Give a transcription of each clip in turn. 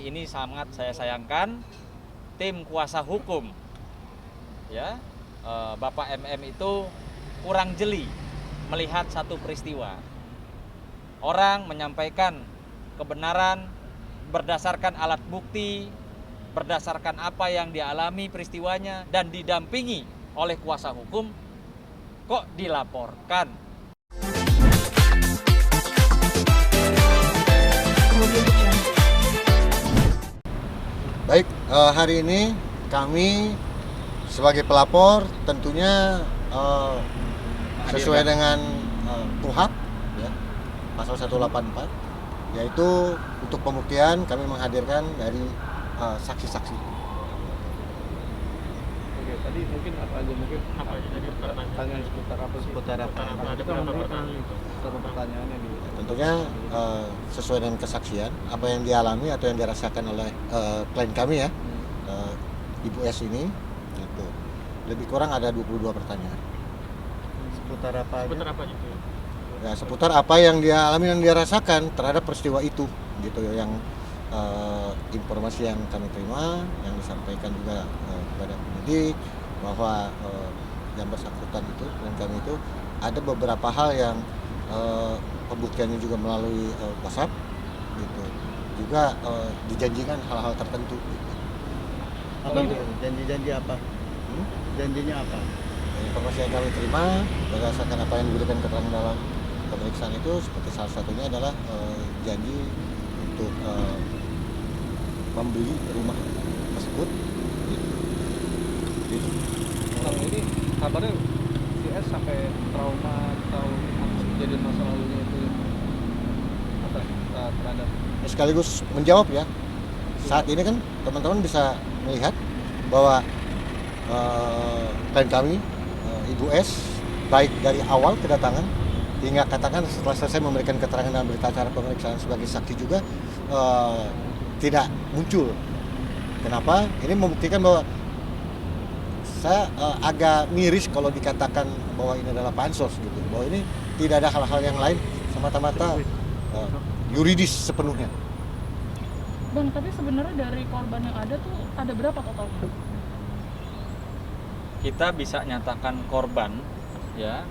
ini sangat saya sayangkan tim kuasa hukum ya Bapak MM itu kurang jeli melihat satu peristiwa. Orang menyampaikan kebenaran berdasarkan alat bukti, berdasarkan apa yang dialami peristiwanya dan didampingi oleh kuasa hukum, kok dilaporkan. Baik, hari ini kami sebagai pelapor tentunya sesuai dengan KUHP ya, pasal 184, yaitu untuk pembuktian kami menghadirkan dari saksi-saksi. Oke, tadi mungkin apa aja tadi pertanyaan seputar apa sih? Seputar apa? Ada beberapa pertanyaannya di. Tentunya sesuai dengan kesaksian apa yang dialami atau yang dirasakan oleh klien kami ya, Ibu S ini, gitu. Lebih kurang ada 22 pertanyaan. Seputar apa aja? Seputar apa gitu? Ya, seputar apa yang dia alami dan dia rasakan terhadap peristiwa itu, gitu yang informasi yang kami terima, yang disampaikan juga kepada penyidik bahwa yang bersangkutan itu dan kami itu ada beberapa hal yang pembuktiannya juga melalui WhatsApp, gitu. Juga dijanjikan hal-hal tertentu. Gitu. Apa itu? Janji-janji apa? Janjinya apa? Informasi yang kami terima berdasarkan apa yang diberikan keterangan dalam pemeriksaan itu seperti salah satunya adalah janji untuk membeli rumah tersebut. Gitu. Kalau ini kabarnya si S sampai trauma atau kejadian masa lalunya itu apa terhadap Sekaligus menjawab ya. Saat ini kan teman-teman bisa melihat bahwa klien kami Ibu S baik dari awal kedatangan hingga katakan setelah selesai memberikan keterangan dalam berita acara pemeriksaan sebagai saksi juga tidak muncul. Kenapa? Ini membuktikan bahwa saya agak miris kalau dikatakan bahwa ini adalah pansos gitu. Bahwa ini tidak ada hal-hal yang lain, semata-mata yuridis sepenuhnya. Bang, tapi sebenarnya dari korban yang ada tuh ada berapa totalnya? Kita bisa nyatakan korban ya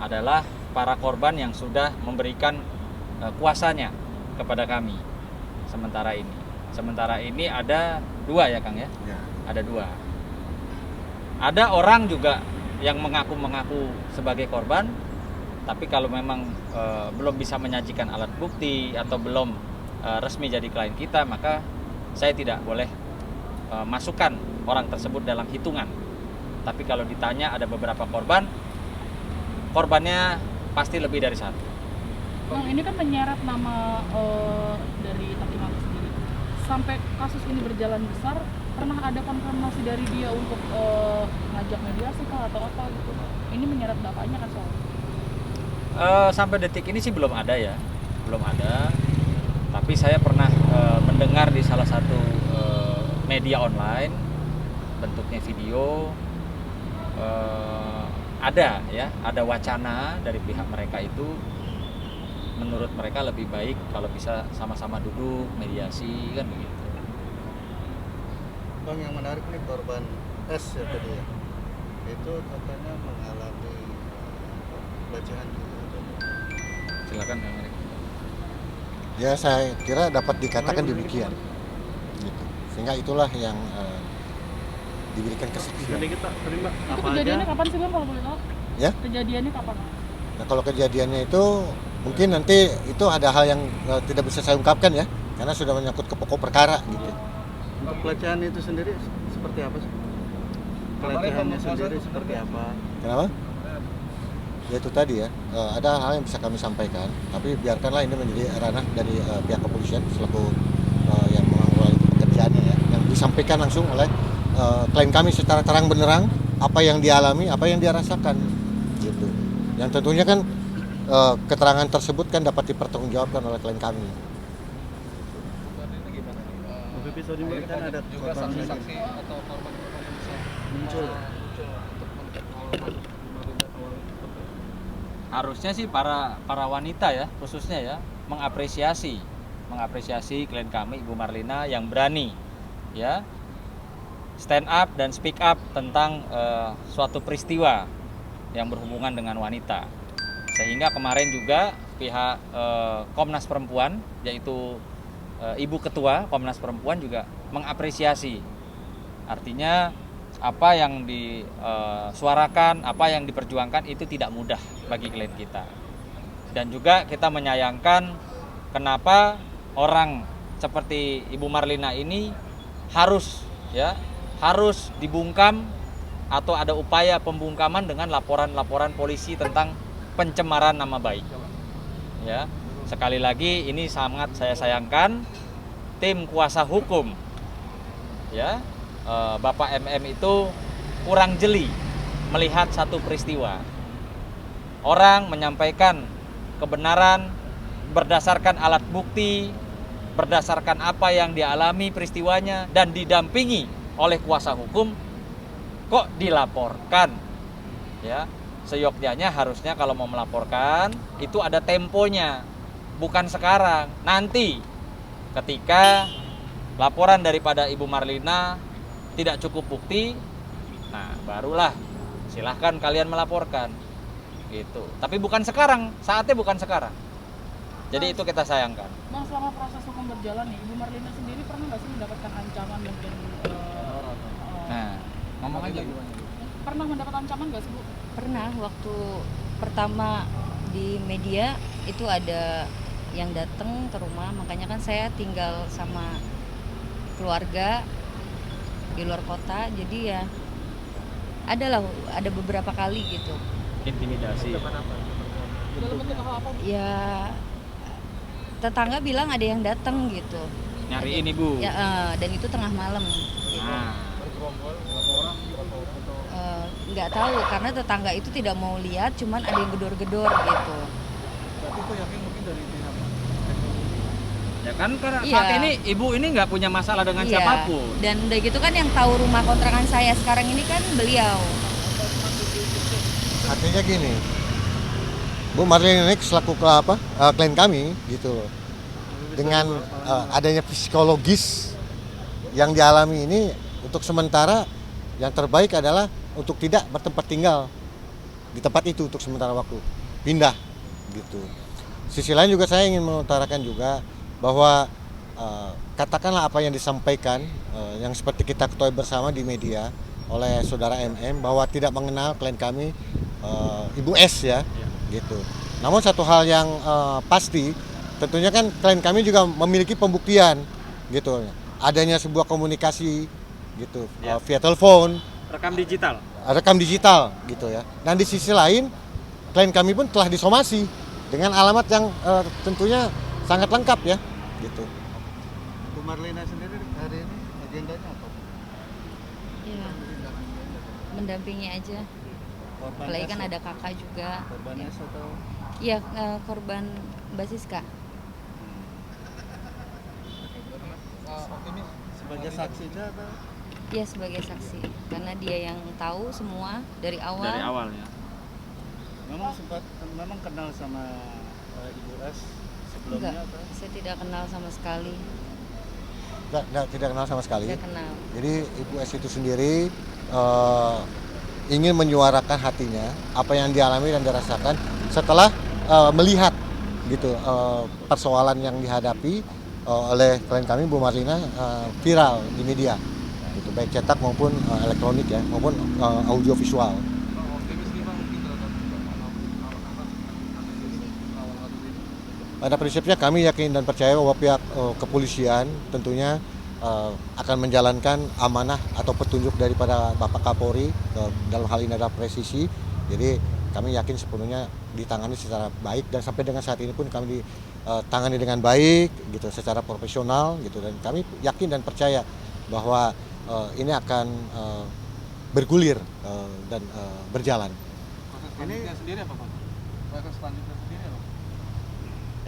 adalah para korban yang sudah memberikan kuasanya kepada kami sementara ini ada 2 ya Kang ya? Ya. Ada 2. Ada orang juga yang mengaku sebagai korban, tapi kalau memang belum bisa menyajikan alat bukti atau belum resmi jadi klien kita, maka saya tidak boleh masukkan orang tersebut dalam hitungan. Tapi kalau ditanya ada beberapa korbannya pasti lebih dari 1. Bang, ini kan menyeret nama dari Takimaki sendiri. Sampai kasus ini berjalan besar, pernah ada konfirmasi dari dia untuk ngajak mediasi kah atau apa gitu? Ini menyeret bapaknya kan soal? Sampai detik ini sih belum ada ya, belum ada. Tapi saya pernah mendengar di salah satu media online, bentuknya video, ada wacana dari pihak mereka itu, menurut mereka lebih baik kalau bisa sama-sama duduk mediasi kan begitu. Bang, yang menarik nih korban S ya tadi ya, itu katanya mengalami pelecehan juga. Silakan Kang Erik. Ya saya kira dapat dikatakan demikian. Gitu. Sehingga itulah yang diberikan kesaksian. Jadi kita terima Itu apa kejadiannya aja? kapan sih Bang kalau boleh tahu? Ya? Kejadiannya kapan? Nah kalau kejadiannya itu mungkin nanti itu ada hal yang tidak bisa saya ungkapkan ya, karena sudah menyangkut ke pokok perkara gitu. Untuk pelecehan itu sendiri seperti apa sih? Pelecehannya sendiri seperti apa? Kenapa? Ya itu tadi ya, ada hal yang bisa kami sampaikan, tapi biarkanlah ini menjadi ranah dari pihak kepolisian selaku yang mengelola pekerjaannya ya, yang disampaikan langsung oleh klien kami secara terang benderang apa yang dialami, apa yang dia rasakan gitu. Yang tentunya kan keterangan tersebut kan dapat dipertanggungjawabkan oleh klien kami. Bu Pipi, sorry Mbak, kan ada juga korban saksi-saksi atau korban bisa muncul. Harusnya sih para wanita ya khususnya ya mengapresiasi mengapresiasi klien kami Ibu Marlina yang berani ya stand up dan speak up tentang suatu peristiwa yang berhubungan dengan wanita. Sehingga kemarin juga pihak Komnas Perempuan, yaitu Ibu Ketua Komnas Perempuan juga mengapresiasi. Artinya apa yang disuarakan, apa yang diperjuangkan itu tidak mudah bagi klien kita. Dan juga kita menyayangkan kenapa orang seperti Ibu Marlina ini harus dibungkam atau ada upaya pembungkaman dengan laporan-laporan polisi tentang pencemaran nama baik. Ya, sekali lagi ini sangat saya sayangkan tim kuasa hukum ya Bapak MM itu kurang jeli melihat satu peristiwa. Orang menyampaikan kebenaran berdasarkan alat bukti, berdasarkan apa yang dialami peristiwanya dan didampingi oleh kuasa hukum, kok dilaporkan. Ya, seyogyanya harusnya kalau mau melaporkan itu ada temponya, bukan sekarang. Nanti ketika laporan daripada Ibu Marlina tidak cukup bukti, nah barulah silahkan kalian melaporkan gitu. Tapi bukan sekarang, saatnya bukan sekarang. Jadi itu kita sayangkan. Bang, selama proses hukum berjalan nih, Ibu Marlina sendiri pernah nggak sih mendapatkan ancaman mungkin? Nah, ngomong aja. Pernah mendapat ancaman nggak sih, Bu? Pernah, waktu pertama di media itu ada yang datang ke rumah, makanya kan saya tinggal sama keluarga di luar kota, jadi ya ada beberapa kali gitu. Intimidasi. Dalam bentuk apa? Ya tetangga bilang ada yang datang gitu. Nyariin Ibu. Ya, dan itu tengah malam. Gitu. Nah, Nggak tahu karena tetangga itu tidak mau lihat, cuman ada yang gedor-gedor gitu. Berarti itu yakin mungkin dari pihak ya kan karena Iya. saat ini Ibu ini nggak punya masalah dengan Iya. siapapun. Dan udah gitu kan yang tahu rumah kontrakan saya sekarang ini kan beliau. Artinya gini, Bu Marlina ini selaku klien kami gitu loh. Dengan adanya psikologis yang dialami ini, untuk sementara yang terbaik adalah untuk tidak bertempat tinggal di tempat itu untuk sementara waktu, pindah gitu. Sisi lain juga saya ingin mengutarakan juga bahwa katakanlah apa yang disampaikan yang seperti kita ketahui bersama di media oleh saudara MM bahwa tidak mengenal klien kami Ibu S ya, gitu. Namun satu hal yang pasti, tentunya kan klien kami juga memiliki pembuktian, gitu. Adanya sebuah komunikasi, gitu, Ya. via telepon, Rekam digital, gitu ya. Dan di sisi lain, klien kami pun telah disomasi dengan alamat yang tentunya sangat lengkap ya, gitu. Bu Marlina sendiri hari ini agendanya apa? Ya, mendampingi aja. Korban Apalagi kan S ada kakak juga. korban Ya. S atau Iya, korban Basiska. sebagai saksi aja atau Iya, sebagai saksi karena dia yang tahu semua dari awal. dari awal ya. memang kenal sama Ibu S sebelumnya Enggak, atau saya tidak kenal sama sekali. Tidak kenal sama sekali. Tidak kenal. Jadi Ibu S itu sendiri ingin menyuarakan hatinya, apa yang dialami dan dirasakan setelah melihat gitu persoalan yang dihadapi oleh klien kami Bu Marlina viral di media, gitu, baik cetak maupun elektronik ya, maupun audio visual. Pada prinsipnya kami yakin dan percaya bahwa pihak kepolisian tentunya akan menjalankan amanah atau petunjuk daripada Bapak Kapolri, dalam hal ini adalah presisi. Jadi kami yakin sepenuhnya ditangani secara baik dan sampai dengan saat ini pun kami ditangani dengan baik gitu, secara profesional gitu, dan kami yakin dan percaya bahwa ini akan bergulir dan berjalan. proses selanjutnya sendiri apa Pak? Proses selanjutnya sendiri apa?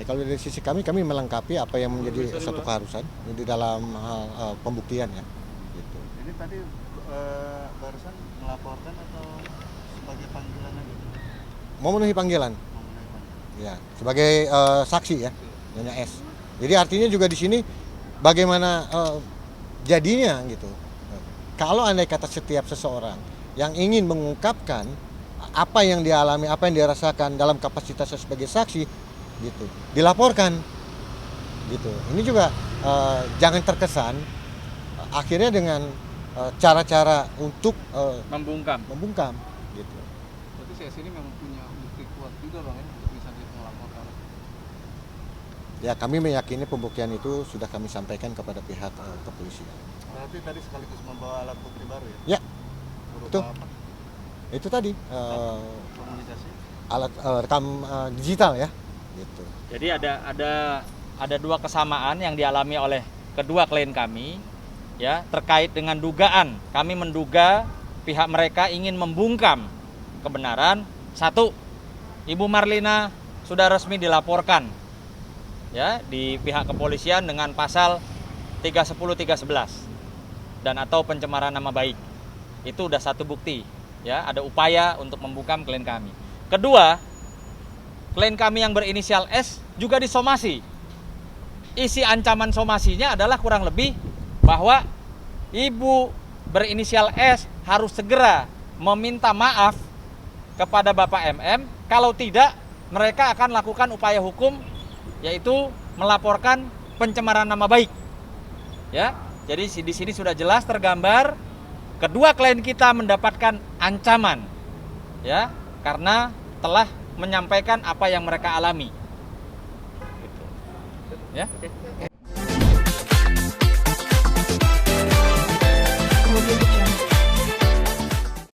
Kalau dari sisi kami melengkapi apa yang menjadi satu keharusan di dalam hal pembuktian ya. Gitu. Ini tadi barusan melaporkan atau sebagai panggilan aja? Memenuhi panggilan, Mau menaikkan? ya sebagai saksi ya, Nyonya S. Jadi artinya juga di sini bagaimana jadinya gitu. Kalau andai kata setiap seseorang yang ingin mengungkapkan apa yang dialami, apa yang dirasakan dalam kapasitasnya sebagai saksi, gitu, dilaporkan, gitu. Ini juga jangan terkesan akhirnya dengan cara-cara untuk Membungkam. gitu. Berarti CS ini memang punya bukti kuat juga bang ya untuk bisa melaporkan. Ya kami meyakini pembuktian itu sudah kami sampaikan kepada pihak kepolisian. Berarti tadi sekaligus membawa alat bukti baru ya? Ya, Berupa betul. apa? Itu tadi Komunikasi? alat rekam digital ya, gitu. Jadi ada dua kesamaan yang dialami oleh kedua klien kami, ya, terkait dengan dugaan. Kami menduga pihak mereka ingin membungkam kebenaran. Satu, Ibu Marlina sudah resmi dilaporkan, ya, di pihak kepolisian dengan pasal 310 311 dan atau pencemaran nama baik. Itu udah satu bukti, ya, ada upaya untuk membungkam klien kami. Kedua, klien kami yang berinisial S juga disomasi. Isi ancaman somasinya adalah kurang lebih bahwa ibu berinisial S harus segera meminta maaf kepada Bapak MM, kalau tidak mereka akan lakukan upaya hukum, yaitu melaporkan pencemaran nama baik. Ya, jadi di sini sudah jelas tergambar kedua klien kita mendapatkan ancaman, ya, karena telah menyampaikan apa yang mereka alami. Gitu. Ya.